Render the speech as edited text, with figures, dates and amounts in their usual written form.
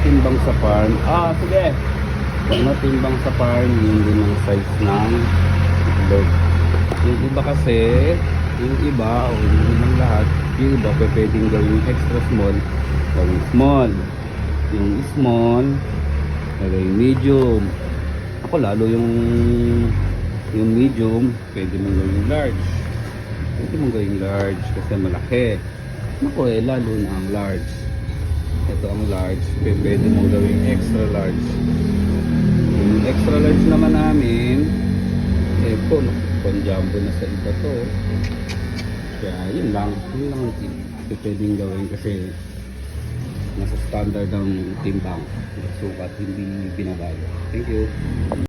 matimbang sa farm, sige. Pag matimbang sa farm, yun din ang size ng itlog. Yung iba kasi, yung iba, o yung ibang lahat, yung iba pwedeng gawing extra small, gawing small. Yung small, gawing medium. Ako lalo yung medium, pwede mong gawing large. Pwede mong gawing large kasi malaki. Ako lalo na ang large. Ito ang large, pwede mong gawing extra large. Yung extra large naman namin, jumbo na sa iba to. Kaya yun lang ang pwedeng gawin kasi nasa standard ng timbang. Sukat, hindi binabago. Thank you.